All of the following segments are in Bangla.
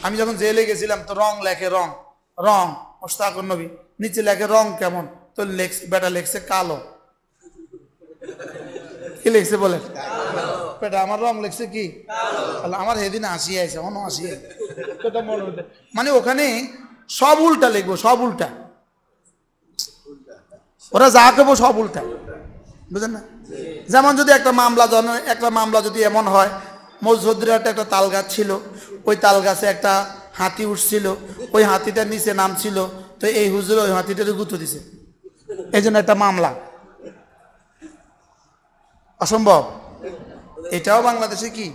আমি যখন জেলে গেছিলাম তো রং লেখে রং রং মোশতাকুর নবী, নিচে লেখে রং কেমন, তো বেটা লেখছে কালো। কি লিখছে বলেন? বেটা আমার রং লিখছে কি? আমার সেদিন হাসি আছে, অন্য হাসি মানে ওখানে সব উল্টা লিখবো, সব উল্টা, ওরা যা করবো সব উল্টা, বুঝলেন না? যেমন যদি একটা মামলা যদি এমন হয়, মসজিদের একটা তাল গাছ ছিল, ওই তাল গাছে একটা হাতি উঠছিল, ওই হাতিটার নিচে নাম ছিল, তো এই হুজুর ওই হাতিটার গুঁতো দিছে, এই জন্য একটা মামলা। অসম্ভব? এটাও বাংলাদেশে কি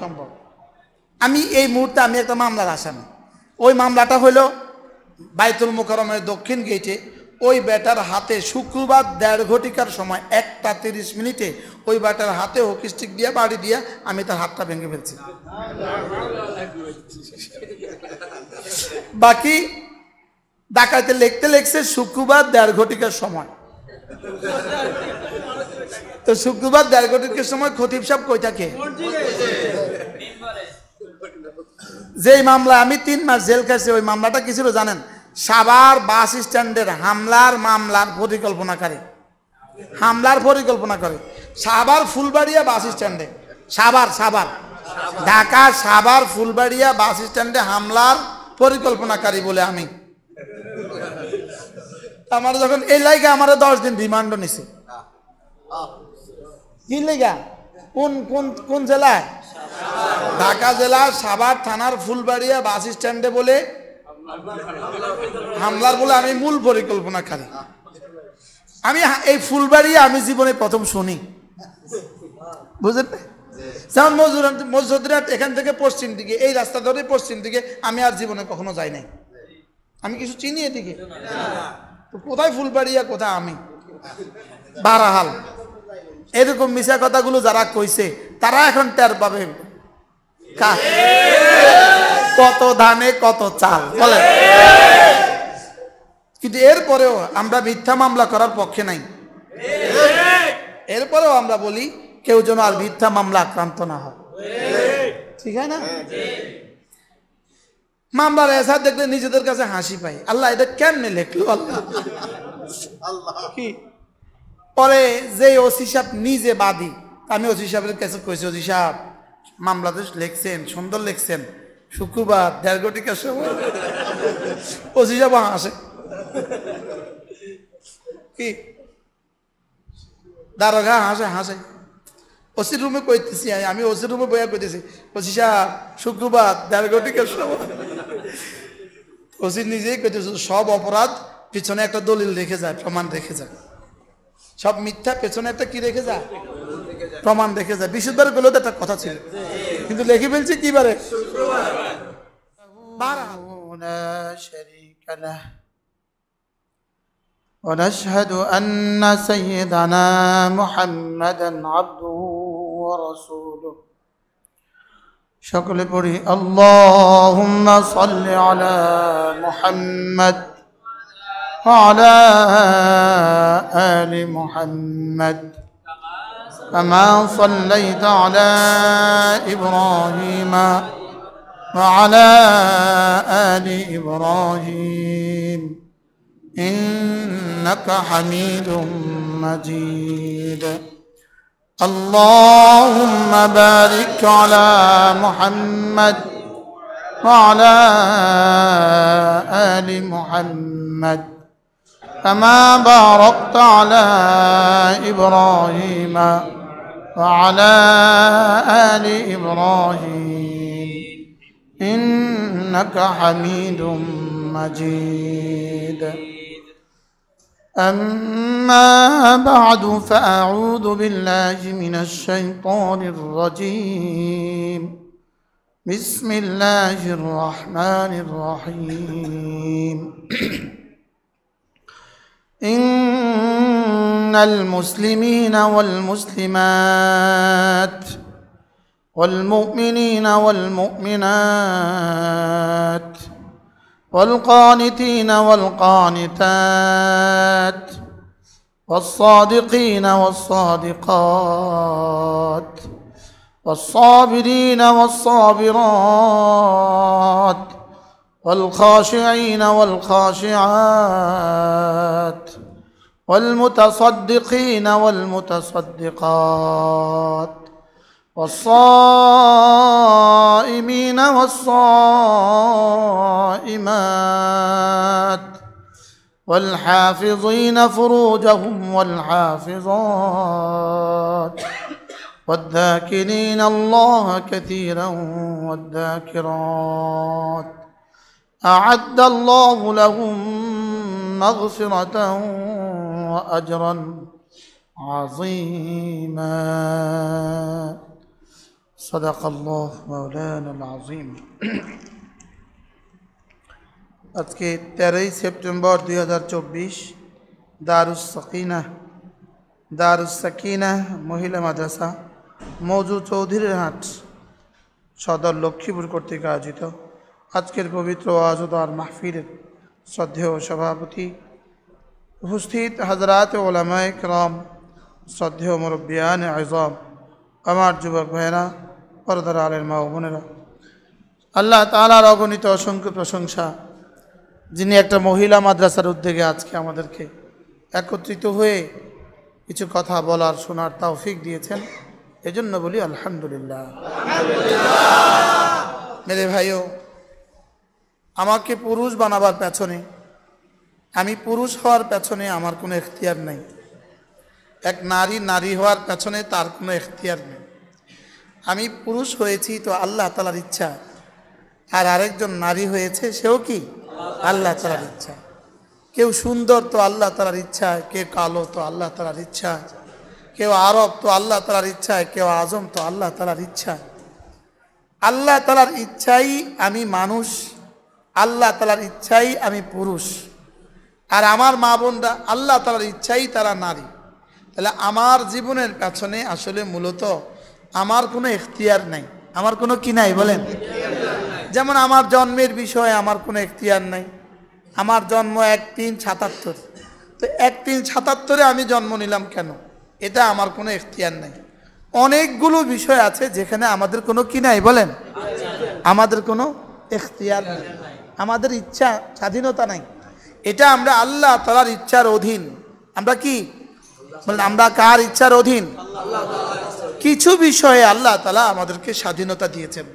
সম্ভব? আমি এই মুহূর্তে আমি একটা মামলার আসামি। ওই মামলাটা হলো বাইতুল মুকাররমের দক্ষিণ গেটে ওই বেটার হাতে শুক্রবার 1.5 ঘটিকার সময় 1:30 ওই বেটার হাতে হকি স্টিক দিয়ে বাড়ি দিয়ে আমি তার হাতটা ভেঙে ফেলছি। বাকি ডাকাইতে লিখতে লিখছে শুক্রবার 1.5 ঘটিকার সময়। তো শুক্রবার 1.5 ঘটিকার সময় খতিব সাহেব কই থাকে? যেই মামলা আমি 3 মাস জেল খাইছি, ওই মামলাটা কি ছিল জানেন? সাভার বাস স্ট্যান্ডের মামলার পরিকল্পনাকারী, হামলার পরিকল্পনা করে সাভার ফুলবাড়িয়া বাস স্ট্যান্ডে, সাভার ঢাকা সাভার ফুলবাড়িয়া বাস স্ট্যান্ডে হামলার পরিকল্পনাকারী বলে আমি। আমার যখন এই লাইগা আমার 10 দিন রিমান্ড নিছে। কি লাইগা? কোন জেলায়? ঢাকা জেলার সাভার থানার ফুলবাড়িয়া বাস স্ট্যান্ডে বলে হামলার বলে আমি মূল পরিকল্পনাকারী। আমি এই ফুলবাড়িয়া আমি জীবনে প্রথম শুনি, বুঝলেন? যেমন মজুরাট এখান থেকে পশ্চিম দিকে, এই রাস্তা ধরে পশ্চিম দিকে আমি আর জীবনে কখনো যাই নাই। আমি কিছু চিনি এদিকে? কোথায় ফুলবাড়িয়া, কোথায় আমি? বারাহাল এরকম মিশা কথাগুলো যারা কইছে তারা এখন টের পাবে কত ধানে কত চাল, বলে। কিন্তু এরপরেও আমরা মিথ্যা মামলা করার পক্ষে নাই। এরপরেও আমরা বলি কেউ যেন আর মিথ্যা মামলা আক্রান্ত না হয়, ঠিক আছে না? মামলার এসা দেখলে নিজেদের কাছে হাসি পাই, আল্লাহ এটা কেমনে লেখলো, আল্লাহ কি পরে যে ওসি সাহেব নিজে বাদী, আমি ওসি সাহেবের কাছে কইছি, ওসি সাহেব মামলাতে লিখছেন, সুন্দর লিখছেন, শুক্রবার 1.5 ঘটিকার সময়। ওসি সাহেব হাসে, কি দারোগা হাসে। ওসির রুমে কইতেছি, আমি ওসির রুমে বইয়া কইতেছি, ওসি সাহেব শুক্রবার 1.5 ঘটিকার সময়। ওসি নিজেই কইতেছে সব অপরাধ পিছনে একটা দলিল রেখে যায়, প্রমাণ রেখে যায়, সব মিথ্যা পেছনে একটা কি রেখে যায়, প্রমাণ রেখে যায়। বৃহস্পতিবার গুলো তো একটা কথা ছিল, কিন্তু লিখে ফেলছি কি বারে? ونشهد أن سيدنا محمدا عبده ورسوله সকলে পড়ি اللهم صل على محمد وعلى آل محمد كما صليت على إبراهيم وعلى آل إبراهيم إنك حميد مجيد اللهم بارك على محمد وعلى آل محمد كما باركت على إبراهيم وعلى آل إبراهيم إنك حميد مجيد أما بعد فأعوذ بالله من الشيطان الرجيم بسم الله الرحمن الرحيم إن المسلمين والمسلمات والمؤمنين والمؤمنات والقانتين والقانتات والصادقين والصادقات والصابرين والصابرات والخاشعين والخاشعات والمتصدقين والمتصدقات والصائمين والصائمات والحافظين فروجهم والحافظات والذاكرين الله كثيرا والذاكرات أعد الله لهم مغفرة وأجرا عظيما صدق الله مولانا العظيم আজকে 13 সেপ্টেম্বর 2024 দারুস সাকিনা মহিলা মাদ্রাসা মৌজু চৌধুরীর হাট সদর লক্ষ্মীপুর কর্তৃক আয়োজিত আজকের পবিত্র ওয়াজ ও দোয়ার মাহফিলের শ্রদ্ধেয় সভাপতি উপস্থিত হযরত উলামায়ে কেরাম শ্রদ্ধেয় মুরব্বিয়ান আযম আমার যুবক ভাইরা পর্দার আলের মা ও বোনেরা আল্লাহ তাআলার অগণিত অসংখ্য প্রশংসা যিনি একটা মহিলা মাদ্রাসার উদ্যোগে আজকে আমাদেরকে একত্রিত হয়ে কিছু কথা বলার শোনার তৌফিক দিয়েছেন এজন্য বলি আলহামদুলিল্লাহ। মেরে ভাইও আমাকে পুরুষ বানাবার পেছনে আমি পুরুষ হওয়ার পেছনে আমার কোনো এখতিয়ার নেই, এক নারী হওয়ার পেছনে তার কোনো এখতিয়ার নেই। আমি পুরুষ হয়েছি তো আল্লাহ তাআলার ইচ্ছা, আর আরেকজন নারী হয়েছে সেও কি আল্লাহ তাআলার ইচ্ছা। কেউ সুন্দর তো আল্লাহ তাআলার ইচ্ছা, কেউ কালো তো আল্লাহ তাআলার ইচ্ছা, কেউ আরব তো আল্লাহ তাআলার ইচ্ছা, কেউ আজম তো আল্লাহ তাআলার ইচ্ছা। আল্লাহ তাআলার ইচ্ছাই আমি মানুষ, আল্লাহ তাআলার ইচ্ছাই আমি পুরুষ, আর আমার মা বোনরা আল্লাহ তাআলার ইচ্ছাই তারা নারী। তাহলে আমার জীবনের পেছনে আসলে মূলত আমার কোনো এখতিয়ার নাই। আমার কোনো কি নাই বলেন? যেমন আমার জন্মের বিষয়ে আমার কোনো এখতিয়ার নাই। আমার জন্ম 1377, তো 1377-এ আমি জন্ম নিলাম কেন, এটা আমার কোনো এখতিয়ার নাই। অনেকগুলো বিষয় আছে যেখানে আমাদের কোনো কি নাই বলেন, আমাদের কোনো এখতিয়ার নাই, আমাদের ইচ্ছা স্বাধীনতা নাই। এটা আমরা আল্লাহ তাআলার ইচ্ছার অধীন। আমরা কি বলেন, আমরা কার ইচ্ছার অধীন? কিছু বিষয়ে আল্লাহ তাআলা আমাদেরকে স্বাধীনতা দিয়েছেন,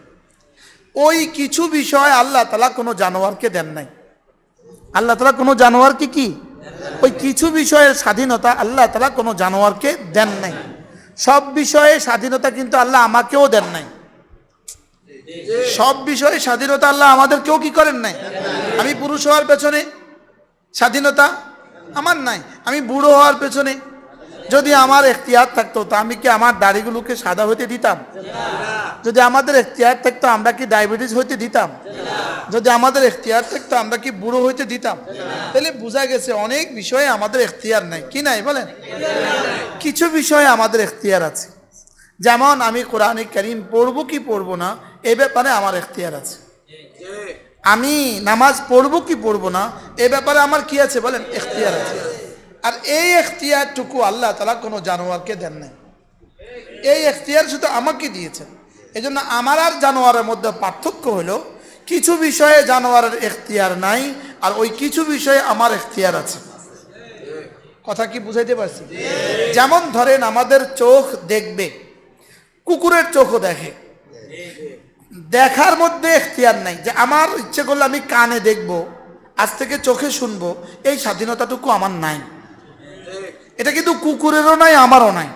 ওই কিছু বিষয় আল্লাহ তাআলা কোনো জানোয়ারকে দেন নাই। আল্লাহ তাআলা কোনো জানোয়ারকে কি ওই কিছু বিষয়ের স্বাধীনতা আল্লাহ তাআলা কোনো জানোয়ারকে দেন নাই। সব বিষয়ে স্বাধীনতা কিন্তু আল্লাহ আমাকেও দেন নাই। সব বিষয়ে স্বাধীনতা আল্লাহ আমাদেরকেও কি করেন নাই। আমি পুরুষ হওয়ার পেছনে স্বাধীনতা আমার নাই। আমি বুড়ো হওয়ার পেছনে যদি আমার এখতিয়ার থাকতো তা আমি কি আমার দাড়িগুলোকে সাদা হতে দিতাম? যদি আমাদের এখতিয়ার থাকতো আমরা কি ডায়াবেটিস হইতে দিতাম? যদি আমাদের এখতিয়ার থাকতো আমরা কি বুড়ো হইতে দিতাম? তাহলে বোঝা গেছে অনেক বিষয়ে আমাদের এখতিয়ার নাই। কি নাই বলেন? কিছু বিষয়ে আমাদের এখতিয়ার আছে। যেমন আমি কোরআনে কারীম পড়বো কি পড়বো না এ ব্যাপারে আমার এখতিয়ার আছে। আমি নামাজ পড়বো কি পড়বো না এ ব্যাপারে আমার কি আছে বলেন, এখতিয়ার আছে। আর এই এখতিয়ারটুকু আল্লাহ তাআলা কোনো জানোয়ারকে দেন নাই, এই এখতিয়ার শুধু আমাকে দিয়েছেন। এই জন্য আমার আর জানোয়ারের মধ্যে পার্থক্য হলো কিছু বিষয়ে জানোয়ারের এখতিয়ার নাই, আর ওই কিছু বিষয়ে আমার এখতিয়ার আছে। কথা কি বুঝাইতে পারছি? যেমন ধরেন আমাদের চোখ দেখবে, কুকুরের চোখও দেখে, দেখার মধ্যে এখতিয়ার নাই যে আমার ইচ্ছে করলে আমি কানে দেখবো, আজ থেকে চোখে শুনবো, এই স্বাধীনতাটুকু আমার নাই। এটা কিন্তু কুকুরেরও নাই, আমারও নাই।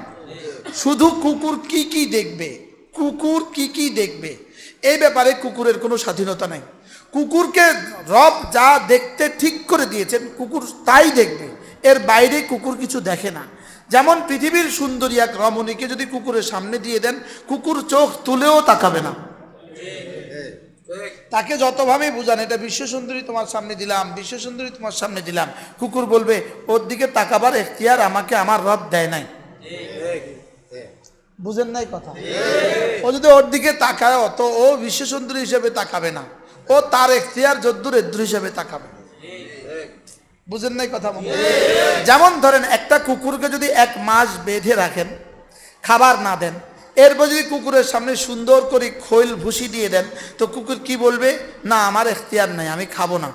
শুধু কুকুর কি কি দেখবে, কুকুর কি কি দেখবে এই ব্যাপারে কুকুরের কোনো স্বাধীনতা নাই। কুকুরকে রব যা দেখতে ঠিক করে দিয়েছেন কুকুর তাই দেখবে, এর বাইরে কুকুর কিছু দেখে না। যেমন পৃথিবীর সুন্দরী এক রমণীকে যদি কুকুরের সামনে দিয়ে দেন, কুকুর চোখ তুলেও তাকাবে না। তাকে যতভাবে বুঝান এটা বিশ্ব সুন্দরী তোমার সামনে দিলাম, বিশ্ব সুন্দরী তোমার সামনে দিলাম, কুকুর বলবে ওর দিকে তাকাবার এখতিয়ার আমাকে আমার রব দেয় নাই। বুঝেন নাই কথা? ও যদি ওর দিকে তাকায় তো ও বিশ্ব সুন্দরী হিসেবে তাকাবে না, ও তার এখতিয়ার যদ্দুর এদ্দুর হিসেবে তাকাবে। বুঝেন নাই কথা? যেমন ধরেন একটা কুকুরকে যদি 1 মাস বেঁধে রাখেন, খাবার না দেন, এরপর যদি কুকুরের সামনে সুন্দর করে খৈল ভুসি দিয়ে দেন তো কুকুর কি বলবে, না আমার এখতিয়ার নাই, আমি খাবো না।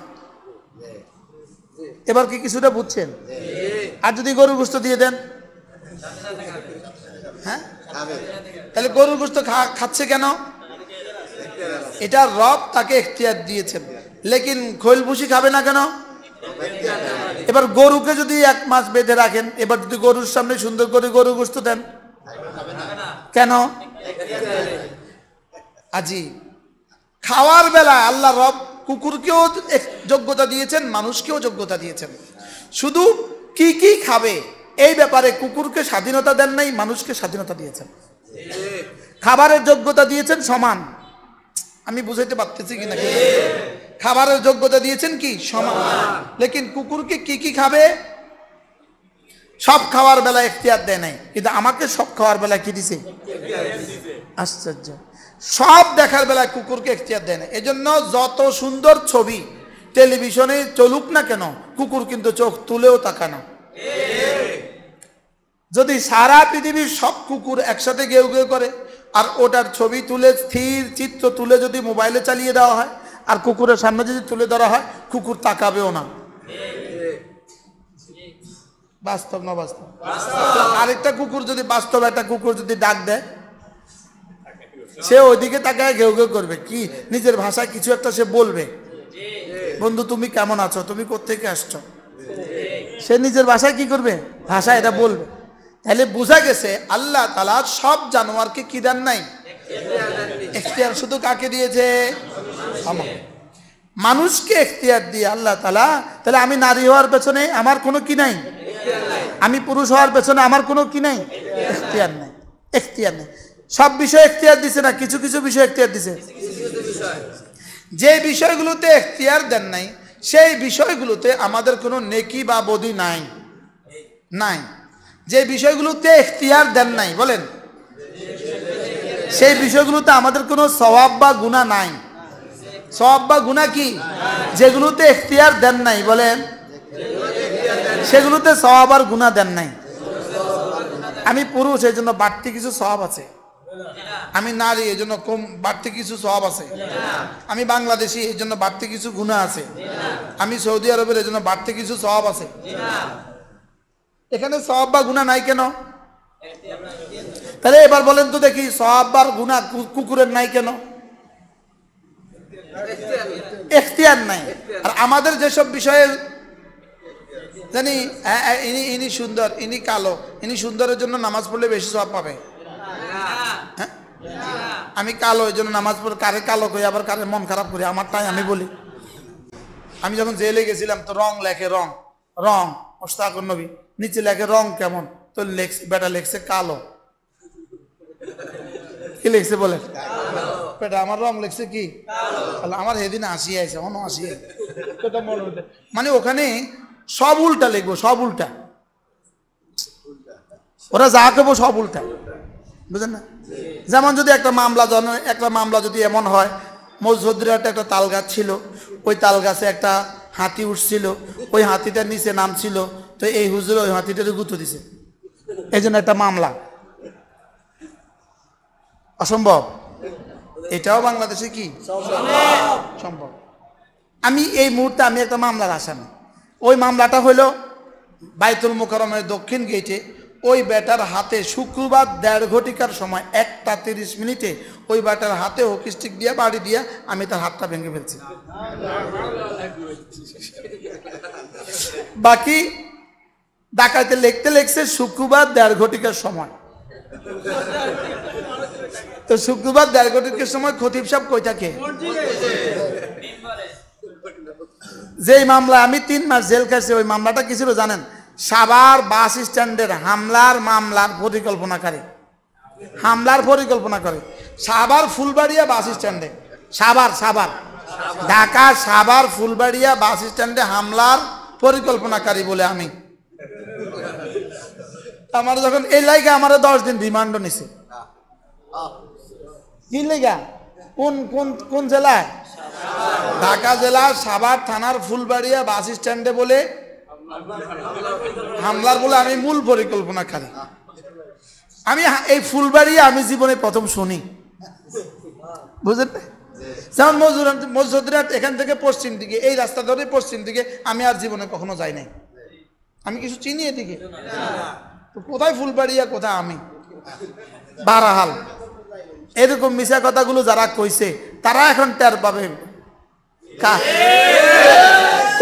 এবার কি কিছুটা বুঝছেন? আর যদি গরুর গোশত দিয়ে দেন, হ্যাঁ তাহলে গরুর গোশত খাচ্ছে কেন? এটা রব তাকে এখতিয়ার দিয়েছেন, লেকিন খৈল ভুসি খাবে না কেন? এবার গরুকে যদি 1 মাস বেঁধে রাখেন, এবার যদি গরুর সামনে সুন্দর করে গরুর গোশত দেন, কেন? আজি খাওয়ার বেলা আল্লাহ রব কুকুরকেও যোগ্যতা দিয়েছেন, মানুষকেও যোগ্যতা দিয়েছেন। শুধু কি কি খাবে এই ব্যাপারে কুকুরকে স্বাধীনতা দেন নাই, মানুষকে স্বাধীনতা দিয়েছেন। খাবারের যোগ্যতা দিয়েছেন সমান। আমি বুঝাইতে পারতেছি কিনা? খাবারের যোগ্যতা দিয়েছেন কি সমান, লেকিন কুকুরকে কি কি খাবে সব খাওয়ার বেলা এখতিয়ার দেয় নাই, কিন্তু আমাকে সব খাওয়ার বেলা কি দিছে? আশ্চর্য, সব দেখার বেলায় কুকুরকে এখতিয়ার দেয় না। এজন্য যত সুন্দর ছবি টেলিভিশনে চলুক না কেন, কুকুর কিন্তু চোখ তুলেও তাকায় না। যদি সারা পৃথিবীর সব কুকুর একসাথে গেউ গেউ করে আর ওটার ছবি তুলে স্থির চিত্র তুলে যদি মোবাইলে চালিয়ে দেওয়া হয় আর কুকুরের সামনে যদি তুলে ধরা হয়, কুকুর তাকাবেও না। বাস্তব না বাস্তব? আরেকটা কুকুর যদি বাস্তব একটা কুকুর যদি ডাক দেয়, সে ওইদিকে তাকায় ঘেউ ঘেউ করবে, কি নিজের ভাষায় কিছু একটা সে বলবে, বন্ধু তুমি কেমন আছো, তুমি কোত্থেকে আসছো, সে নিজের ভাষায় কি করবে, ভাষা এটা বলবে। তাহলে বোঝা গেছে আল্লাহ তাআলা সব জানোয়ারকে কি দেন নাই? এখতিয়ার শুধু কাকে দিয়েছে? মানুষকে এখতিয়ার দিয়ে আল্লাহ তাআলা। তাহলে আমি নারী হওয়ার পেছনে আমার কোনো কি নাই, আমি পুরুষ হওয়ার পেছনে আমার কোনো কি নাই, এখতিয়ার নাই। এখতিয়ার নেই, সব বিষয়ে এখতিয়ার দিছে না, কিছু কিছু বিষয় এখতিয়ার দিছে। যে বিষয়গুলোতে এখতিয়ার দেন নাই সেই বিষয়গুলোতে আমাদের কোনো নেকি বা বদি নাই। নাই যে বিষয়গুলোতে এখতিয়ার দেন নাই, বলেন সেই বিষয়গুলোতে আমাদের কোনো সওয়াব বা গুনাহ নাই। সওয়াব বা গুনাহ কি? যেগুলোতে এখতিয়ার দেন নাই, বলেন সেগুলোতে সওয়াব আর গুনাহ দেন নাই। আমি পুরুষ এই জন্য বাড়তি কিছু সওয়াব আছে, আমি নারী এই জন্য কম বাড়তি কিছু সওয়াব আছে, আমি বাংলাদেশি এই জন্য বাড়তি কিছু গুনাহ আছে, আমি সৌদি আরবের এই জন্য বাড়তি কিছু সওয়াব আছে। এখানে সওয়াব বা গুনাহ নাই কেন? তাহলে এবার বলেন তো দেখি, সওয়াব আর গুনাহ কুকুরের নাই কেন? এখতিয়ার নাই। আর আমাদের যেসব বিষয়ে জানি ইনি সুন্দর, ইনি কালো, ইনি সুন্দরের জন্য নামাজ পড়লে বেশি সওয়াব পাবে। হ্যাঁ, আমি কালো এই জন্য নামাজ পড়ে কারে কালো করি, আবার কারে মন খারাপ করি, আমারটাই আমি বলি। আমি যখন জেলে গেছিলাম তো রং লেখে, রং রং মোশতাকুর নবী, নিচে লেখে রং কেমন, তো লেখছে বেটা লেখছে কালো। কি লিখছে বলেন? বেটা আমার রং লিখছে কি? আমার সেদিন আসি আছে, অন্য আসি, মানে ওখানে সব উল্টা লিখবো, সব উল্টা, ওরা যা করবো সব উল্টা, বুঝলেন না? যেমন যদি একটা মামলা যদি এমন হয়, মসজিদের একটা তাল গাছ ছিল, ওই তাল গাছে একটা হাতি উঠছিল, ওই হাতিটার নিচে নাম ছিল, তো এই হুজুর ওই হাতিটারে গুঁতো দিছে, এই জন্য একটা মামলা। অসম্ভব? এটাও বাংলাদেশে কি সম্ভব? আমি এই মুহূর্তে আমি একটা মামলার আসামি। ওই মামলাটা হলো বাইতুল মুকাররমের দক্ষিণ গেটে ওই বেটার হাতে শুক্রবার 1.5 ঘটিকার সময় 1টা 30 মিনিটে ওই বেটার হাতে হকি স্টিক দিয়ে বাড়ি দিয়ে আমি তার হাতটা ভেঙে ফেলছি। বাকি ডাকাইতে লিখতে লিখছে শুক্রবার 1.5 ঘটিকার সময়। তো শুক্রবার 1.5 ঘটিকার সময় খতিব সাহেব কই থাকে? যেই মামলা আমি 3 মাস জেল খাইছি, ওই মামলাটা কি ছিল জানেন? সাভার বাস স্ট্যান্ডের মামলার পরিকল্পনাকারী, হামলার পরিকল্পনা করে সাভার ফুলবাড়িয়া বাস স্ট্যান্ডে, সাভার ঢাকা সাভার ফুলবাড়িয়া বাস স্ট্যান্ডে হামলার পরিকল্পনাকারী বলে আমি। আমার যখন এই লাইগা আমার 10 দিন রিমান্ড নিছে। কি লাইগা? কোন জেলায়? ঢাকা জেলার সাভার থানার ফুলবাড়িয়া বাস স্ট্যান্ডে বলে হামলার বলে আমি মূল পরিকল্পনাকারী। আমি এই ফুলবাড়ি আমি জীবনে প্রথম শুনি, বুঝলেন? যেমন মজুরাট এখান থেকে পশ্চিম দিকে, এই রাস্তা ধরে পশ্চিম দিকে আমি আর জীবনে কখনো যাই নাই। আমি কিছু চিনি এদিকে? কোথায় ফুলবাড়ি আর কোথায় আমি? বারাহাল এরকম মিশা কথাগুলো যারা কইছে তারা এখন টের পাবে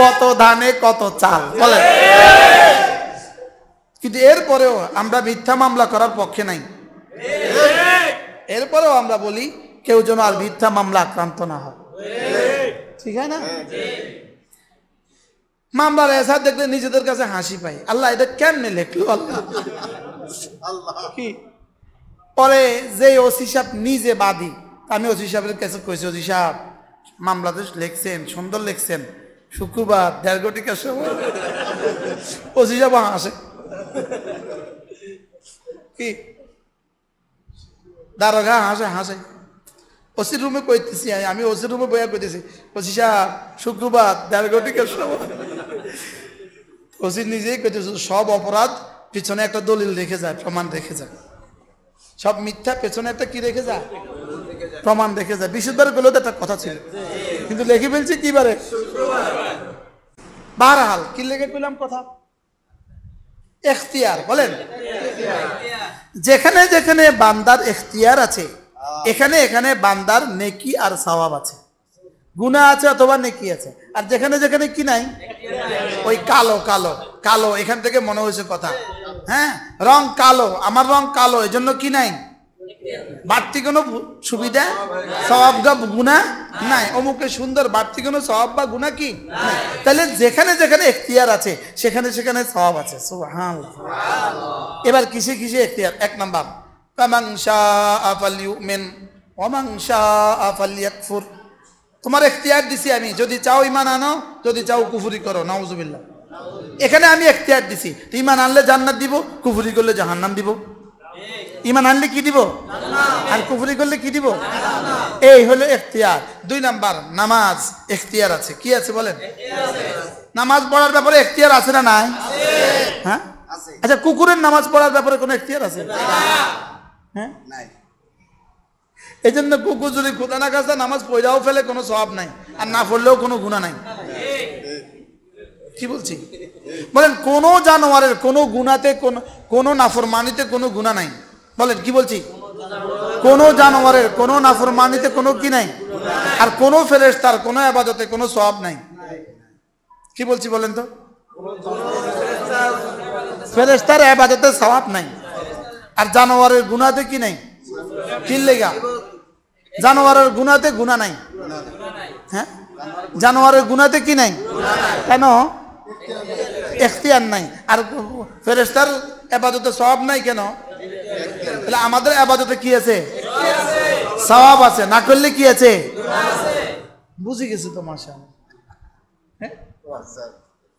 কত ধানে কত চাল, বলে। কিন্তু এরপরেও আমরা মিথ্যা মামলা করার পক্ষে নাই। এরপরেও আমরা বলি কেউ যেন আর মিথ্যা মামলা আক্রান্ত না হয়, ঠিক হয় না? মামলার এসার দেখলে নিজেদের কাছে হাসি পাই, আল্লাহ এটা কেমনে লেখলো, আল্লাহ কি পরে যে ওসি সাহেব নিজে বাদী, আমি ওসি সাহেবের কাছে কইছি, ওসি সাহেব মামলাতে লিখছেন, সুন্দর লিখছেন, শুক্রবার 1.5 ঘটিকার সময়। ওসি সাহেব হাসে, কি দারোগা হাসে হাসে। ওসির রুমে কইতেছি, আমি ওসির রুমে বইয়া কইতেছি, ওসি সাহেব শুক্রবার 1.5 ঘটিকার সময়। ওসি নিজেই কইতেছে সব অপরাধ পিছনে একটা দলিল রেখে যায়, প্রমাণ রেখে যায়। সব মিথ্যা পেছনে একটা কি রেখে যায়, প্রমাণ রেখে যায়। বৃহস্পতিবার গেলেও তো একটা কথা ছিল, কিন্তু লিখে ফেলছি কি বারে? বারহাল কি লেগে পেলাম কথা? এখতিয়ার, বলেন। যেখানে যেখানে বান্দার এখতিয়ার আছে, এখানে এখানে বান্দার নেকি আর সওয়াব আছে, গুনাহ আছে অথবা নেকি আছে। আর যেখানে যেখানে কি নাই, ওই কালো কালো কালো, এখান থেকে মনে হয়েছে কথা, হ্যাঁ রং কালো, আমার রং কালো, এজন্য কি নাই, বাড়তি কোনো সুবিধা সওয়াব বা গুনাহ নাই। অমুকে সুন্দর, বাড়তি কোনো সওয়াব বা গুনাহ কি নাই। তাহলে যেখানে যেখানে এখতিয়ার আছে সেখানে সেখানে সওয়াব আছে, সুবহানাল্লাহ। এবার কিসে কিসে এখতিয়ার? 1 নাম্বার, ফামান শাআ ফালইউমিন ওয়া মান শাআ ফালইয়াকফুর। তোমার এখতিয়ার দিছি আমি, যদি চাও ঈমান আনো, যদি চাও কুফরি করো, নাউজুবিল্লাহ। এখানে আমি এখতিয়ার দিছি, ঈমান আনলে জান্নাত দিব, কুফরি করলে জাহান্নাম দিব। ঈমান আনলে কি দিব, আর কুফরি করলে কি দিব? এই হলো এখতিয়ার। 2 নাম্বার, নামাজ এখতিয়ার আছে। কি আছে বলেন? নামাজ পড়ার ব্যাপারে এখতিয়ার আছে না নাই? হ্যাঁ, আচ্ছা কুকুরের নামাজ পড়ার ব্যাপারে কোনো এখতিয়ার আছে? হ্যাঁ, নাই। এই জন্য কুকুর যদি খোদা না খাস্তা নামাজ পড়াও ফেলে কোনো সওয়াব নাই, আর না পড়লেও কোনো গুনাহ নাই। কি বলছি বলেন? কোন জানোয়ারের কোনো গুনাতে, কোনো নাফরমানিতে কোনো গুনাহ নাই। বলেন কি বলছি? কোন জানোয়ারের কোনো নাফরমানিতে কোনো কি নাই, আর কোন ফেরেশতার কোনো ইবাদতে কোনো সওয়াব নাই। কি বলছি বলেন তো? ফেরেশতার ইবাদতে সওয়াব নাই, আর জানোয়ারের গুনাহতে কি নাই? কি লেগা? জানোয়ারের গুনাহতে গুনাহ নাই। হ্যাঁ, জানোয়ারের গুনাহতে কি নাই? কেন? এখতিয়ার নাই। আর ফেরেশতার ইবাদতে সওয়াব নাই কেন? তাহলে আমাদের ইবাদতে কি আছে? সওয়াব আছে। না করলে কি আছে? বুঝে গেছে তো, মাশাআল্লাহ।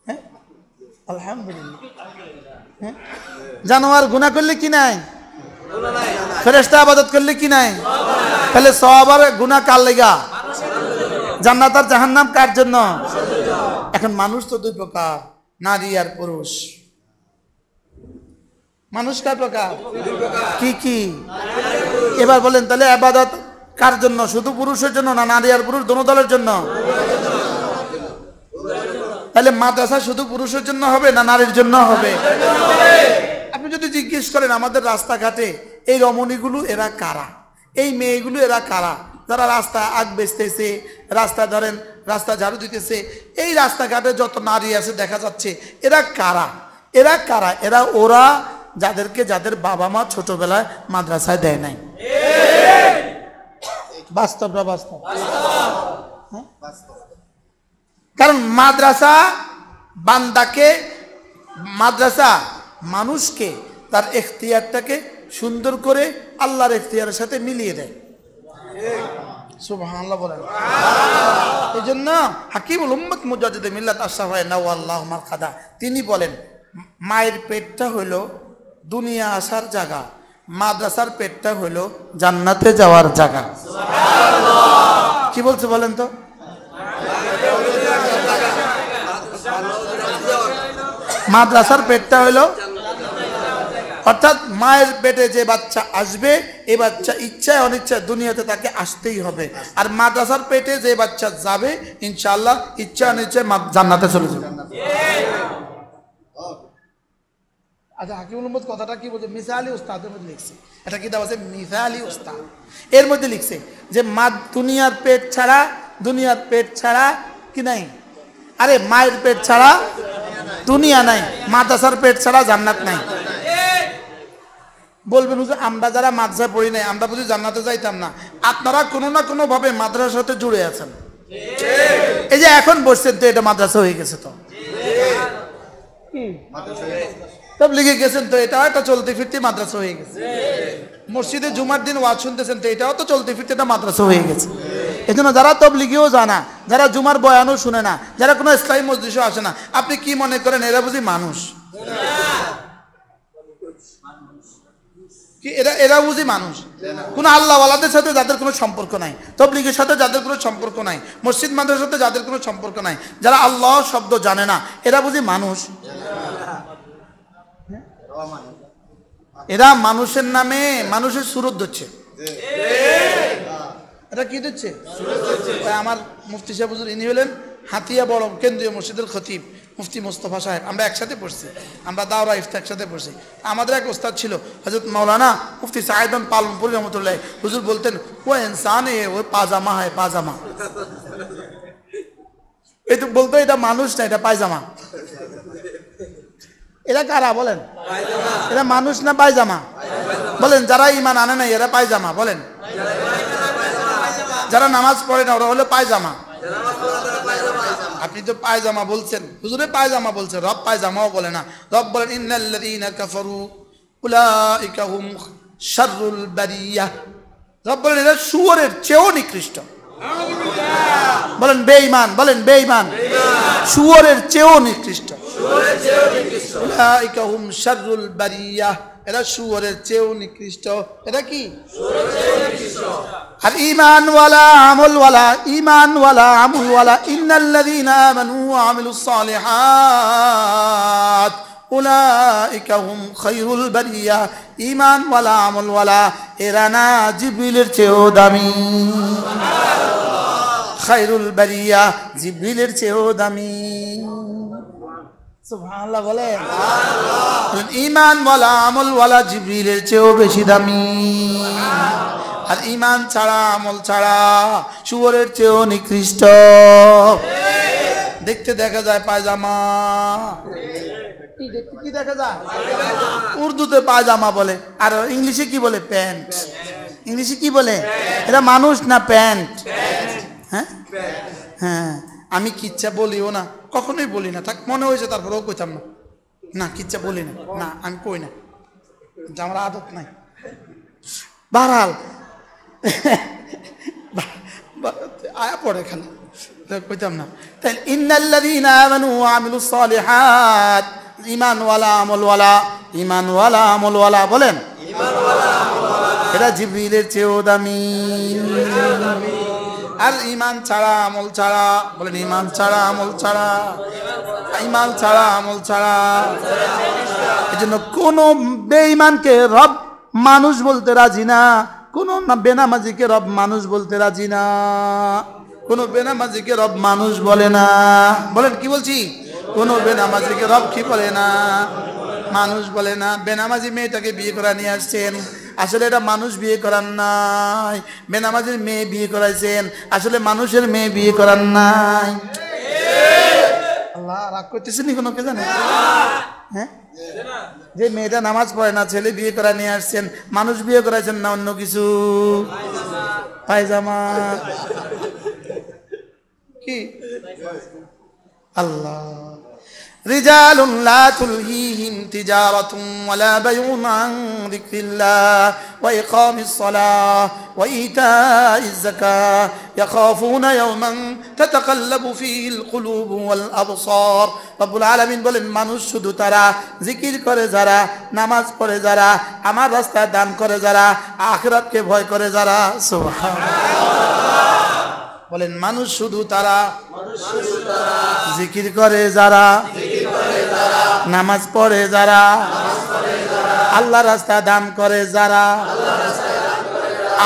হ্যাঁ, আলহামদুলিল্লাহ। হ্যাঁ, জানোয়ার গুনাহ করলে কি নাই? ফেরেশতা ইবাদত করলে কি নাই? তাহলে সওয়াব আর গুনাহ কার লাগা? জান্নাত আর জাহান্নাম কার জন্য? এখন মানুষ তো 2 প্রকার, নারী আর পুরুষ। মানুষ কার প্রকার? কি কি? এবার বলেন তাহলে ইবাদত কার জন্য? শুধু পুরুষের জন্য না নারী আর পুরুষ দোনো দলের জন্য? তাহলে মাদ্রাসা শুধু পুরুষের জন্য হবে না নারীর জন্য হবে? আপনি যদি জিজ্ঞেস করেন আমাদের রাস্তাঘাটে এই রমণীগুলো এরা কারা, এই মেয়েগুলো এরা কারা, যারা রাস্তা আগ বেচতেছে, রাস্তা ধরেন রাস্তা ঝাড়ু দিতেছে, এই রাস্তাঘাটে যত নারী আছে দেখা যাচ্ছে, এরা কারা? এরা কারা? এরা ওরা যাদেরকে, যাদের বাবা মা ছোটবেলায় মাদ্রাসায় দেয় নাই। বাস্তবটা বাস্তব। কারণ মাদ্রাসা বান্দাকে, মাদ্রাসা মানুষকে তার এখতিয়ারটাকে সুন্দর করে আল্লাহর এখতিয়ারের সাথে মিলিয়ে দেয়। সুবহানাল্লাহ বলেন। এই জন্য হাকিমুল উম্মত মুজাদ্দিদ মিল্লাত আশরাফায়ে নাওয়াল্লাহু মারকাদা তিনি বলেন, মায়ের পেটটা হলো দুনিয়া আসার জায়গা, মাদ্রাসার পেটটা হলো জান্নাতে যাওয়ার জায়গা। সুবহানাল্লাহ। কি বলছে বলেন তো? মাদ্রাসার পেটটা হলো অর্থাৎ মায়ের পেটে যে বাচ্চা আসবে এই বাচ্চা ইচ্ছায় অনিচ্ছায় দুনিয়াতে তাকে আসতেই হবে। আর মাদ্রাসার পেটে যে বাচ্চা যাবে ইনশাআল্লাহ ইচ্ছা অনিচ্ছায় জান্নাতে চলে যাবে। আচ্ছা, হাকিমুল উম্মত কথাটা কি বলছে? মিসালি উস্তাদের মধ্যে লিখছে, এটা কি দেওয়া আছে? মিসালি উস্তাদ এর মধ্যে লিখছে যে মা দুনিয়ার পেট ছাড়া কি নাই? আরে মায়ের পেট ছাড়া দুনিয়া নাই, মাদ্রাসার পেট ছাড়া জান্নাত নাই। বলবেন হুজুর আমরা যারা মাদ্রাসায় পড়ি নাই আমরা বুঝি জান্নাতে যাইতাম না? আপনারা কোনো না কোনো ভাবে মাদ্রাসার সাথে জুড়ে আছেন। এই যে এখন বসছেন তো এটা মাদ্রাসা হয়ে গেছে, তো তাবলীগে গেছেন তো এটাও একটা চলতে ফিরতে মাদ্রাসা হয়ে গেছে। মসজিদে জুমার দিন ওয়াজ শুনতেছেন তো এটাও তো চলতে ফিরতে একটা মাদ্রাসা হয়ে গেছে। এই জন্য যারা তবলীগেও জানা, যারা জুমার বয়ানও শুনে না, যারা কোনো ইসলামী মজলিসও আসে না, আপনি কি মনে করেন এরা বুঝি মানুষ? কি এরা বুঝি মানুষ? কোন আল্লাহওয়ালাদের সাথে যাদের কোনো সম্পর্ক নাই, তবলীগের সাথে যাদের কোনো সম্পর্ক নাই, মসজিদ মাদ্রাসার সাথে যাদের কোনো সম্পর্ক নাই, যারা আল্লাহ শব্দ জানে না, এরা বুঝি মানুষ? এরা মানুষের নামে মানুষের সুরত ধরছে। এটা কি দিচ্ছে? আমার মুফতি সাহেব হুজুর ইনি হলেন হাতিয়া বড় কেন্দ্রীয় মসজিদের খতিব মুফতি মোস্তফা সাহেব। আমরা একসাথে পড়ছি, আমরা দাওরা ইফতা একসাথে পড়ছি। আমাদের এক ওস্তাদ ছিল হযরত মাওলানা মুফতি সাইদান পালনপুরি রহমতুল্লাহ। হুজুর বলতেন ও ইনসান है वो পাজামা है পাজামা। এই তো বলতো এটা মানুষ না, এটা পায়জামা। এরা কারা বলেন? এরা মানুষ না পায়জামা? বলেন যারা ঈমান আনে না এরা পায়জামা বলেন। যারা নামাজ পড়ে না ওরা হলো পায়জামা। আপনি তো পায়জামা বলছেন, হুজুরে পায়জামা বলছে, রব পায়জামাও বলে না। রব বলেন ইন্নাল্লাযীনা কাফারু উলাইকা হুম শাররুল বারিয়াহ। রব বলেন এরা শুয়োরের চেয়েও নিকৃষ্ট। বলেন বেঈমান, বলেন বেঈমান, শুয়োরের চেয়েও নিকৃষ্ট। উলাইকা হুম শাররুল বারিয়াহ, এরা শুয়োরের চেয়েও নিকৃষ্ট। এটা কি? আর ঈমানওয়ালা আমলওয়ালা, ঈমানওয়ালা আমলওয়ালা, ইন্নাল্লাযীনা আমানু ওয়া আমিলুস সালিহাত উলাইকা হুম খায়রুল বারিয়াহ। ঈমানওয়ালা আমলওয়ালা এরা না জিবরিলের চেয়েও দামি। খায়রুল বারিয়াহ, জিবরিলের চেয়েও দামি। সুবহানাল্লাহ বলেন। ঈমানওয়ালা আমলওয়ালা জিবরিলের চেয়েও বেশি দামি। আর ঈমান ছাড়া আমল ছাড়া শুয়োরের চেয়েও নিকৃষ্ট। দেখতে দেখা যায় পায়জামা, কি দেখা যায়? উর্দুতে পায়জামা বলে, আর ইংলিশে কি বলে? প্যান্ট। ইংলিশে কি বলে? এটা মানুষ না প্যান্ট? হ্যাঁ হ্যাঁ, আমি কিচ্ছা বলিও না, কখনোই বলি না। থাক মনে হয়েছে তারপরেও কইতাম না। না কিচ্ছা বলি না, না আমি কই না, আমার আদত নাই। বারহাল আয়া পড়ে খালি কইতাম না। তাই ইন্নাল্লাযীনা আমানু ওয়া আমিলুস সালিহাত, ঈমানওয়ালা আমলওয়ালা, ঈমানওয়ালা আমলওয়ালা বলেন এরা জিবরিলের চেয়েও দামি। আর ঈমান ছাড়া আমল ছাড়া, বলেন ঈমান ছাড়া আমল ছাড়া, ঈমান ছাড়া আমল ছাড়া। এজন্য কোন বেঈমানকে রব মানুষ বলতে রাজি না, কোন বেনামাজিকে রব মানুষ বলতে রাজি না, কোন বেনামাজিকে রব মানুষ বলে না। বলেন কি বলছি? কোন বেনামাজিকে রব কি বলে না? মানুষ বলে না। বেনামাজি মেয়েটাকে বিয়ে করে নিয়ে আসছেন, আসলে এটা মানুষ বিয়ে করার নাই। বেনামাজির মেয়ে বিয়ে করাইছেন, আসলে মানুষের মেয়ে বিয়ে করার নাই। আল্লাহ রাগ করতেছেন কোনো কে জানে? হ্যাঁ, যে মেয়েটা নামাজ পড়ে না ছেলে বিয়ে করা নিয়ে আসছেন, মানুষ বিয়ে করাইছেন না অন্য কিছু? পায়জামা কি? আল্লাহ রিজালুন লা তুলহিহিম তিজারাতুন ওয়ালা বাইউন আন যিকরিল্লাহ ওয়া ইকামিস সালাহ ওয়া ইতাইজ যাকাহ ইয়াখাফুনা ইয়াওমান তাতাকাল্লাবু ফীহিল কুলুবু ওয়াল আবসার। রব্বুল আলামিন বলেন মানুষ শুধু তারা, জিকির করে যারা, নামাজ পড়ে যারা, আমার রাস্তায় দান করে যারা, আখিরাতকে ভয় করে যারা। সুবহানাল্লাহ বলেন মানুষ শুধু তারা, জিকির করে যারা, নামাজ পড়ে যারা, আল্লাহ রাস্তায় দান করে যারা,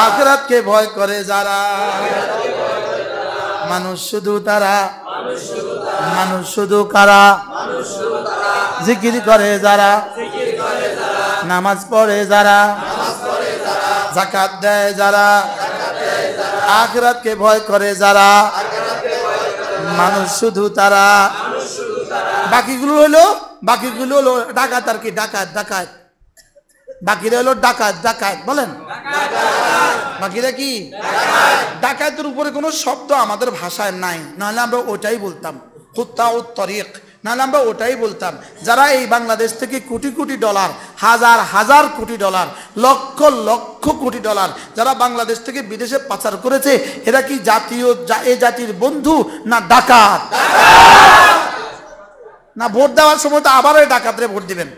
আখিরাতকে ভয় করে যারা, মানুষ শুধু তারা, মানুষ শুধু কারা, জিকির করে যারা, নামাজ পড়ে যারা, যাকাত দেয় যারা, আখিরাতকে ভয় করে যারা, মানুষ শুধু তারা। বাকিগুলো হলো ডাকাত আর কি, ডাকাত ডাকাত, বাকিরা হলো ডাকাত ডাকাত, বলেন বাকিরা কি? ডাকাতের উপরে কোনো শব্দ আমাদের ভাষায় নাই, নাহলে আমরা ওটাই বলতাম, কুত্তা ও তরিক, নাহলে আমরা ওটাই বলতাম। যারা এই বাংলাদেশ থেকে কোটি কোটি ডলার, হাজার হাজার কোটি ডলার, লক্ষ লক্ষ কোটি ডলার যারা বাংলাদেশ থেকে বিদেশে পাচার করেছে, এরা কি জাতীয় এই জাতির বন্ধু না ডাকাত? না ভোট দেওয়ার সময় তো আবার ওই ডাকাতরে ভোট দিবেন?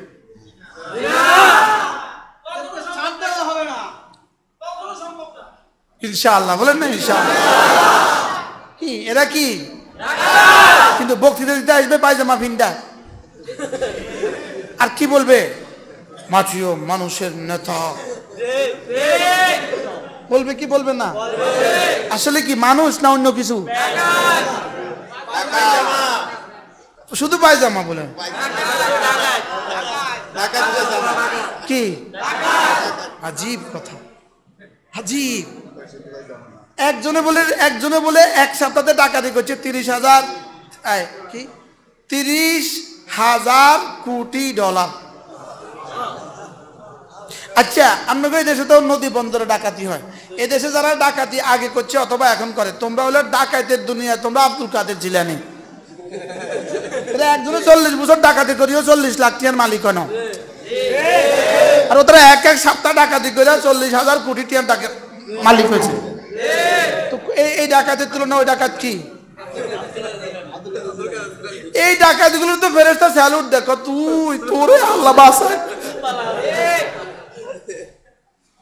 ইনশাআল্লাহ বলেন না ইনশাআল্লাহ। কি এরা কি? কিন্তু বক্তৃতা দিতে আসবে পায়জামা ফিন্ডা, আর কি বলবে? মাছিও মানুষের নেতা বলবে, কি বলবে না? আসলে কি মানুষ না অন্য কিছু? শুধু পায়জামা বলে কি? আজীব কথা, আজীব। একজনে বলে এক সপ্তাহে ডাকাতি করছে 30,000 কি 30,000 কোটি ডলার। আচ্ছা, আপনাদের এই দেশে তো নদী বন্দরে ডাকাতি হয়, এদেশে যারা ডাকাতি আগে করছে অথবা এখন করে, তোমরা হলো ডাকাতের দুনিয়া, তোমরা আব্দুল কাদের জিলানী। একজনে 40 বছর ডাকাতি করিও 40 লাখ টাকার মালিক হয় না, আর ওরা এক এক সপ্তাহ ডাকাতি করে 40,000 কোটি টাকার মালিক হয়েছে। তো এই ডাকাতের তুলনা ওই ডাকাত কি? এই ডাকাতগুলো তো ফেরেশতা স্যালুট দেখো, তুই তোরে আল্লাহ বাঁচায়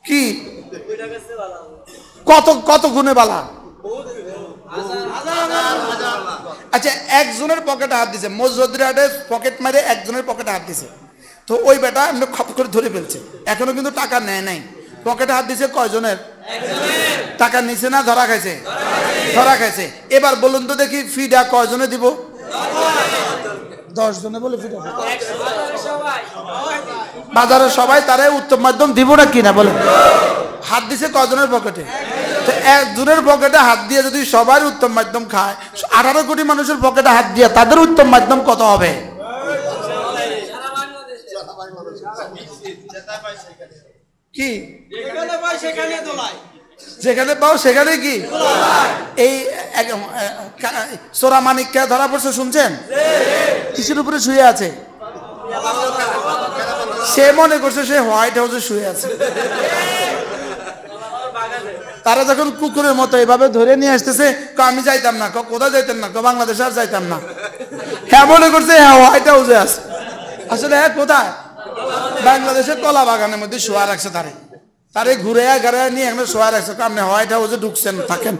কি কত কত গুণে বালা। আচ্ছা, একজনের পকেটে হাত দিছে, মজুদরাটে পকেট মারে একজনের পকেটে হাত দিছে, তো ওই বেটা এমনি খপ করে ধরে ফেলছে, এখনো কিন্তু টাকা নেয় নাই। পকেটে হাত দিছে কয়জনের? টাকা নিছে না ধরা খাইছে? ধরা খাইছে। এবার বলুন তো দেখি, ফিডা কয়জনে দিব? 10 জনে বলে ফিডা বাজারের সবাই তারে উত্তম মাধ্যম দিব না কিনা বলেন? হাত দিছে কয়জনের পকেটে? তো একজনের পকেটে হাত দিয়ে যদি সবার উত্তম মাধ্যম খায়, 18 কোটি মানুষের পকেটে হাত দিয়ে তাদের উত্তম মাধ্যম কত হবে? কি যেখানে পাও সেখানে কি? এই সোরা মানিককে ধরা পড়ছে শুনছেন? কিসের উপরে শুয়ে আছে? সে মনে করছে সে হোয়াইট হাউসে শুয়ে আছে। তারা যখন কুকুরের মতো এভাবে ধরে নিয়ে আসতেছে, আমি যাইতাম না, কোথায় যাইতাম না, বাংলাদেশ আর যাইতাম না। হ্যাঁ মনে করছে হ্যাঁ হোয়াইট হাউসে আছে, আসলে হ্যাঁ কোথায়? বাংলাদেশের কলা বাগানের মধ্যে শোয়া রাখছে, তারে ঘুরে ঘাড়ে নিয়ে এখানে শোয়া রাখছে, আপনি হোয়াইট হাউসে ঢুকছেন থাকেন।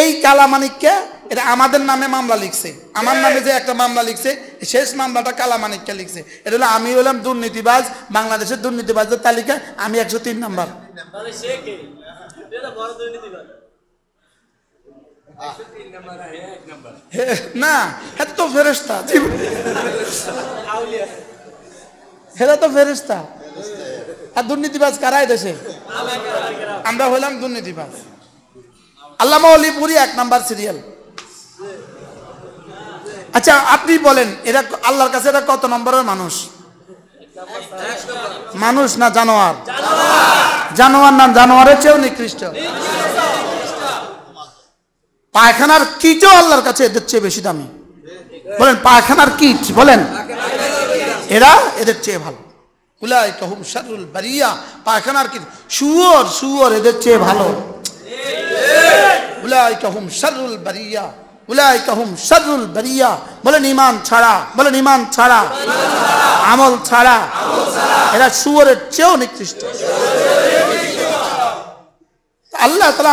এই কালামানিককে এটা আমাদের নামে মামলা লিখছে, আমার নামে যে একটা মামলা লিখছে, শেষ মামলাটা কালামানিককে লিখছে। এটা হলো আমি হলাম দুর্নীতিবাজ, বাংলাদেশের দুর্নীতিবাজের তালিকা আমি 103 নাম্বার। না, এটা তো ফেরেশতা, হেরা তো ফেরেশতা। আর দুর্নীতিবাজ কারা দেশে? আমরা হলাম দুর্নীতিবাজ। আল্লামা অলিপুরি 1 নাম্বার সিরিয়াল। আচ্ছা আপনি বলেন, এরা আল্লাহর কাছে এরা কত নম্বরের মানুষ? মানুষ না জানোয়ার? জানোয়ার না জানোয়ারের চেয়েও নিকৃষ্ট। পায়খানার কিটও আল্লাহর কাছে এদের চেয়ে বেশি দামি। বলেন পায়খানার কিট, বলেন এরা এদের চেয়ে ভালো। উলাইকা হুম শাররুল বারিয়া, পায়খানার কিট শুয়োর এদের চেয়ে ভালো। উলাইকা হুম শাররুল বারিয়া, উলাইকা হুম শাররুল বারিয়া। বলেন ঈমান ছাড়া, বলেন ঈমান ছাড়া, আমল ছাড়া এরা শুয়োরের চেয়েও নিকৃষ্ট। আল্লাহ তাআলা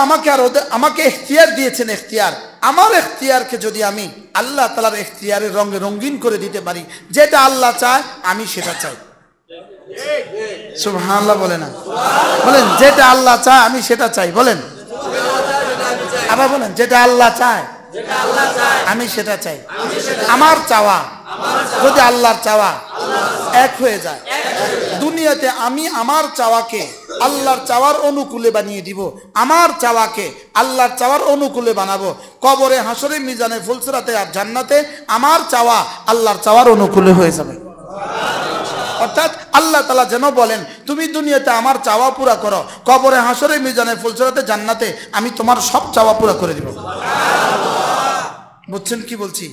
আমাকে ইখতিয়ার দিয়েছেন, ইখতিয়ার। আমার ইখতিয়ারকে যদি আমি আল্লাহ তাআলার ইখতিয়ারের রঙে রঙিন করে দিতে পারি, যেটা আল্লাহ চায় আমি সেটা চাই। সুবহানাল্লাহ বলে না? বলেন যেটা আল্লাহ চায় আমি সেটা চাই। বলেন আবার বলেন যেটা আল্লাহ চায় আমি সেটা চাই। আমার চাওয়া যদি আল্লাহর চাওয়া এক হয়ে যায়, দুনিয়াতে আমি আমার চাওয়াকে আল্লাহর চাওয়ার অনুকূলে বানিয়ে দিব, আমার চাওয়াকে আল্লাহর চাওয়ার অনুকূলে বানাবো। কবরে, হাসরে, মিজানে, ফুলসিরাতে আর জান্নাতে আমার চাওয়া আল্লাহর চাওয়ার অনুকূলে হয়ে যাবে। অর্থাৎ আল্লাহ তাআলা যেন বলেন তুমি দুনিয়াতে আমার চাওয়া পুরা করো, কবরে, হাসরে, মিজানে, ফুলসিরাতে, জান্নাতে আমি তোমার সব চাওয়া পুরা করে দিব। বুঝছেন কি বলছি?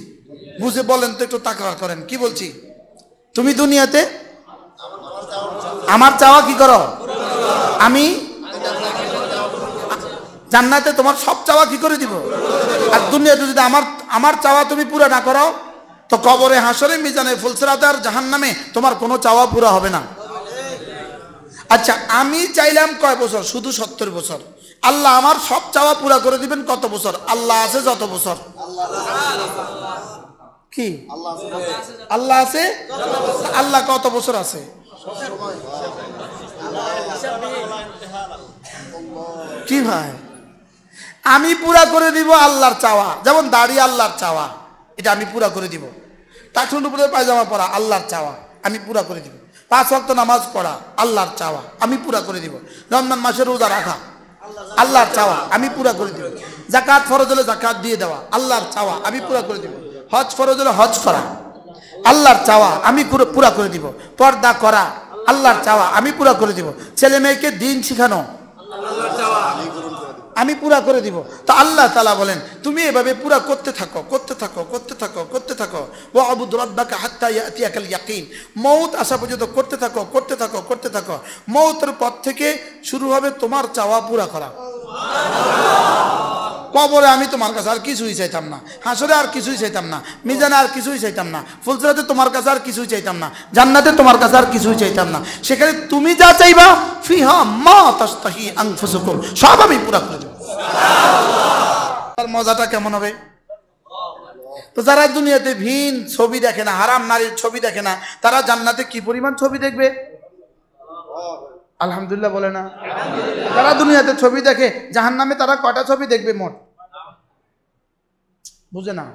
বুঝে বলেন তো, একটু তাকরার করেন। কি বলছি? তুমি দুনিয়াতে আমার চাওয়া কি করো, আমি জান্নাতে তোমার সব চাওয়া কি করে দিব। আর দুনিয়াতে যদি আমার চাওয়া তুমি পুরা না করো, তো কবরে, হাসরে, মিজানে, ফুলসিরাতে আর জাহান্নামে তোমার কোনো চাওয়া পুরা হবে না। আচ্ছা, আমি চাইলাম কয় বছর? শুধু 70 বছর। আল্লাহ আমার সব চাওয়া পুরা করে দিবেন কত বছর? আল্লাহ আছে যত বছর। কি আল্লাহ আছে? আল্লাহ কত বছর আছে? কি ভাই, আমি পুরা করে দিব আল্লাহর চাওয়া। যেমন দাড়ি আল্লাহর চাওয়া, এটা আমি পুরা করে দিব। টাকনুর উপরে পায়জামা পরা আল্লাহর চাওয়া, আমি পুরা করে দিব। 5 ওয়াক্ত নামাজ পড়া আল্লাহর চাওয়া, আমি পুরা করে দিব। রমজান মাসে রোজা রাখা আল্লাহর চাওয়া, আমি পুরা করে দিব। যাকাত ফরজ হলে যাকাত দিয়ে দেওয়া আল্লাহর চাওয়া, আমি পুরা করে দিব। হজ ফরজ হলে হজ করা আল্লাহর চাওয়া, আমি পুরা করে দিব। পর্দা করা আল্লাহর চাওয়া, আমি পুরা করে দিব। ছেলে মেয়েকে দিন শিখানো আমি পুরা করে দিব। তো আল্লাহ তাআলা বলেন তুমি এভাবে পুরা করতে থাকো, করতে থাকো, করতে থাকো, করতে থাকো। ওয়াবুদ রাব্বাকা হাত্তা ইয়াতিয়াকাল ইয়াকিন, মউত আসা পর্যন্ত করতে থাকো, করতে থাকো, করতে থাকো। মউতের পর থেকে শুরু হবে তোমার চাওয়া পুরা করা। কবরে আমি তোমার কাছে আর কিছুই চাইতাম না, হাসরে আর কিছুই চাইতাম না, মিজানে আর কিছুই চাইতাম না, ফুলসিরাতে তোমার কাছে আর কিছুই চাইতাম না, জান্নাতে তোমার কাছে আর কিছুই চাইতাম না। সেখানে তুমি যা চাইবা ফিহা মা তাশতাহি আনফুসুকুম, সব আমি পুরা করে দেব। আর মজাটা কেমন হবে? তো যারা দুনিয়াতে ভিন ছবি দেখে না, হারাম নারীর ছবি দেখে না, তারা জান্নাতে কি পরিমাণ ছবি দেখবে? আলহামদুলিল্লাহ বলে না? যারা দুনিয়াতে ছবি দেখে, জাহান্নামে তারা কয়টা ছবি দেখবে মোট? বুঝে না?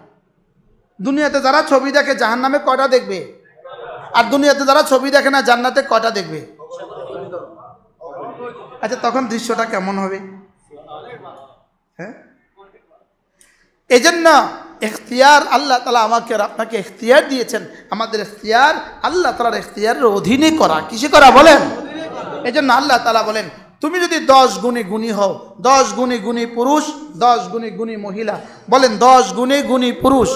দুনিয়াতে যারা ছবি দেখে জাহান্নামে কয়টা দেখবে? আর দুনিয়াতে যারা ছবি দেখে না জান্নাতে কয়টা দেখবে? আচ্ছা, তখন দৃশ্যটা কেমন হবে? হ্যাঁ, এই জন্য এখতিয়ার আল্লাহ তাআলা আমাকে আর আপনাকে এখতিয়ার দিয়েছেন। আমাদের এখতিয়ার আল্লাহ তাআলার এখতিয়ারের অধীনে করা। কিসে করা বলেন? এই জন্য আল্লাহ তাআলা বলেন তুমি যদি 10 গুণে গুণী হও, 10 গুণে গুণী পুরুষ, 10 গুণে গুণী মহিলা। বলেন 10 গুণে গুণী পুরুষ,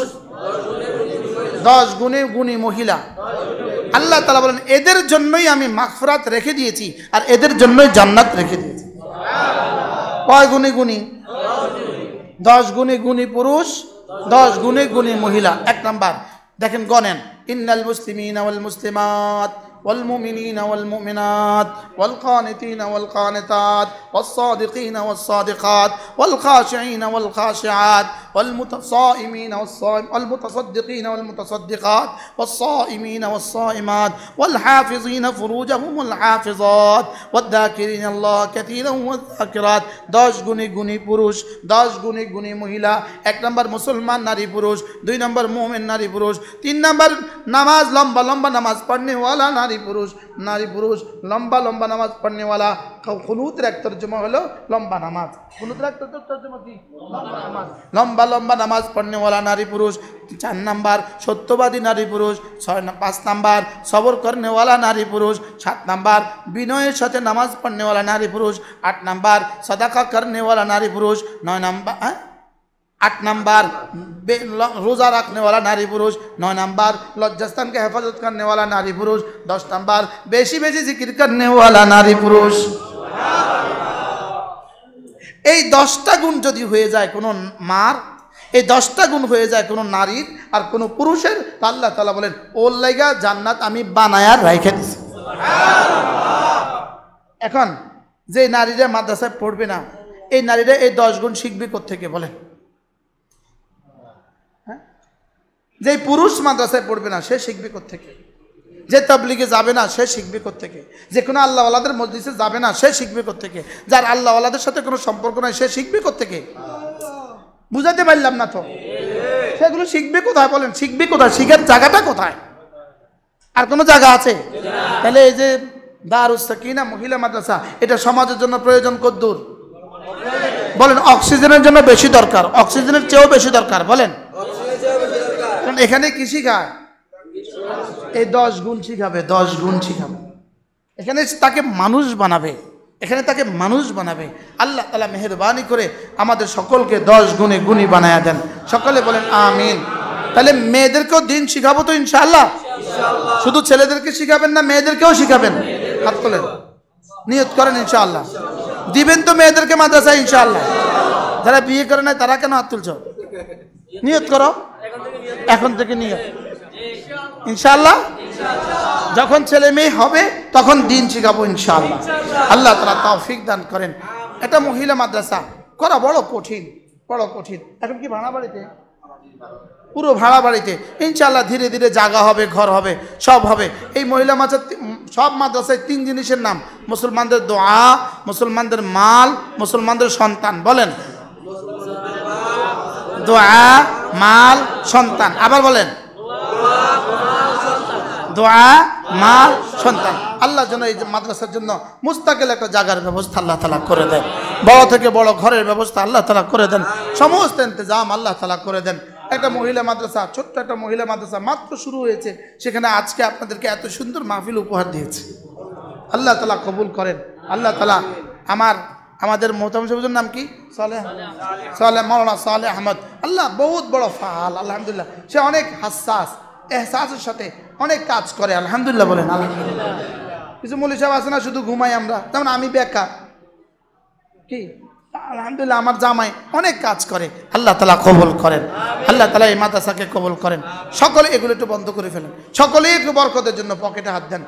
10 গুণে গুণী মহিলা। আল্লাহ তাআলা বলেন এদের জন্যই আমি মাগফিরাত রেখে দিয়েছি, আর এদের জন্যই জান্নাত রেখে দিয়েছি। কয় গুণে গুণী? 10 গুণে গুণী পুরুষ, 10 গুণে গুণী মহিলা। 1 নাম্বার দেখেন, গণেন। ইন্নাল মুসলিমিনা ওয়াল মুসলিমাত والمؤمنين والمؤمنات والقانتين والقانتات والصادقين والصادقات والخاشعين والخاشعات والمتصائمين والمتصدقين والمتصدقات والصائمين والصائمات والحافظين فروجهم والحافظات والذاكرين الله كثيرا والذاكرات। 10 গুণী গুণী পুরুষ, 10 গুণী গুণী মহিলা। 1 নম্বর মুসলমান নারী পুরুষ, 2 নম্বর মুমিন নারী পুরুষ, 3 নম্বর নামাজ লম্বা লম্বা নামাজ পড়নে वाला নারী পুরুষ, নারী পুরুষ লম্বা লম্বা নামাজ পড়নে वाला। কুনুতের এক তরজমা হলো লম্বা নামাজ। কুনুতের এক তরজমা কি? লম্বা নামাজ। লম্বা লম্বা নামাজ পড়নে वाला নারী পুরুষ। 4 নাম্বার সত্যবাদী নারী পুরুষ। 5 নাম্বার সবর করনে वाला নারী পুরুষ। 7 নাম্বার বিনয়ের সাথে নামাজ পড়নে वाला নারী পুরুষ। 8 নাম্বার সাদাকা করনে वाला নারী পুরুষ। 9 নাম্বার 8 नंबर रोज़ा रखने वाला नारी पुरुष। 9 नंबर लज्जास्थान के हेफाजत करने वाला नारी पुरुष। 10 नंबर बेशी बेशी जिक्र करने वाला नारी पुरुष। এই 10টা গুণ যদি হয়ে যায় কোনো মার, এই 10টা গুণ হয়ে যায় কোনো নারীর আর কোনো পুরুষের, তা আল্লাহ তাআলা বলেন ওর লাইগা জান্নাত আমি বানায়া রাইখা দিছি। এখন যে নারীরা মাদ্রাসায় পড়বে না, এই নারীরা এই 10 গুণ শিখবে কোত্থেকে বলেন? যে পুরুষ মাদ্রাসায় পড়বে না সে শিখবে কোত্থেকে? যে তাবলীগে যাবে না সে শিখবে কোত্থেকে? যে কোনো আল্লাহওয়ালাদের মজলিসে যাবে না সে শিখবে কোত্থেকে? যার আল্লাহওয়ালাদের সাথে কোনো সম্পর্ক নাই সে শিখবে কোত্থেকে? বুঝাতে পারলাম না তো। সেগুলো শিখবে কোথায় বলেন? শিখবে কোথায়? শিখার জায়গাটা কোথায়? আর কোনো জায়গা আছে? তাহলে এই যে দারুস সাকিনা মহিলা মাদ্রাসা, এটা সমাজের জন্য প্রয়োজন কদ্দূর? বলেন। অক্সিজেনের জন্য বেশি দরকার, অক্সিজেনের চেয়েও বেশি দরকার। বলেন। কারণ এখানে কি শিখায়? এই 10 গুণ শিখাবে, 10 গুণ শিখাবে। এখানে তাকে মানুষ বানাবে, এখানে তাকে মানুষ বানাবে। আল্লাহ তাআলা মেহেরবানি করে আমাদের সকলকে 10 গুণে গুণী বানায়া দেন। সকলে বলেন আমিন। তাহলে মেয়েদেরকেও দিন শিখাবো তো ইনশাআল্লাহ? শুধু ছেলেদেরকে শিখাবেন না, মেয়েদেরকেও শিখাবেন? হাত তোলেন, নিয়ত করেন ইনশাআল্লাহ। দিবেন তো মেয়েদেরকে মাদ্রাসায় ইনশাআল্লাহ? যারা বিয়ে করে নাই তারা কেন হাত তুলছ? নিয়ত করো এখন থেকে, নিয়ত ইনশাআল্লাহ। যখন ছেলে মেয়ে হবে তখন দিন শিখাবো ইনশাআল্লাহ। আল্লাহ তাআলা তৌফিক দান করেন। এটা মহিলা মাদ্রাসা করা বড় কঠিন, বড় কঠিন। এখন কি ভাড়া বাড়িতে? পুরো ভাড়া বাড়িতে ইনশাআল্লাহ ধীরে ধীরে জায়গা হবে, ঘর হবে, সব হবে। এই মহিলা মাদ্রাসা, সব মাদ্রাসায় 3 জিনিসের নাম: মুসলমানদের দোয়া, মুসলমানদের মাল, মুসলমানদের সন্তান। বলেন। দোয়া, মাল, সন্তান। আবার বলেন। দোয়া, মাল, সন্তান। আল্লাহ যেন এই মাদ্রাসার জন্য মুস্তাকিল একটা জায়গার ব্যবস্থা আল্লাহ তাআলা করে দেন। বড় থেকে বড় ঘরের ব্যবস্থা আল্লাহ তাআলা করে দেন। সমস্ত ইন্তজাম আল্লাহ তাআলা করে দেন। একটা মহিলা মাদ্রাসা, ছোট্ট একটা মহিলা মাদ্রাসা মাত্র শুরু হয়েছে, সেখানে আজকে আপনাদেরকে এত সুন্দর মাহফিল উপহার দিয়েছে। আল্লাহ তাআলা কবুল করেন। আল্লাহ তাআলা আমাদের মোহতামিম সাহেবের নাম কি? সালেহ মাওলানা সালেহ আহমদ। আল্লাহ বহুত বড় ফাল, আলহামদুলিল্লাহ। সে অনেক হাসাস, এহসাসের সাথে অনেক কাজ করে, আলহামদুলিল্লাহ। বলেন আলহামদুলিল্লাহ। কিছু মৌলভী সাহেব আছে না, শুধু ঘুমাই আমরা, যেমন আমি বেকার, কি আলহামদুলিল্লাহ আমার জামাই অনেক কাজ করে। আল্লাহ তাআলা কবুল করেন। আল্লাহ তাআলা এই মাদ্রাসাকে কবুল করেন। সকলে এগুলো একটু বন্ধ করে ফেলেন, সকলেই একটু বরকতের জন্য পকেটে হাত দেন।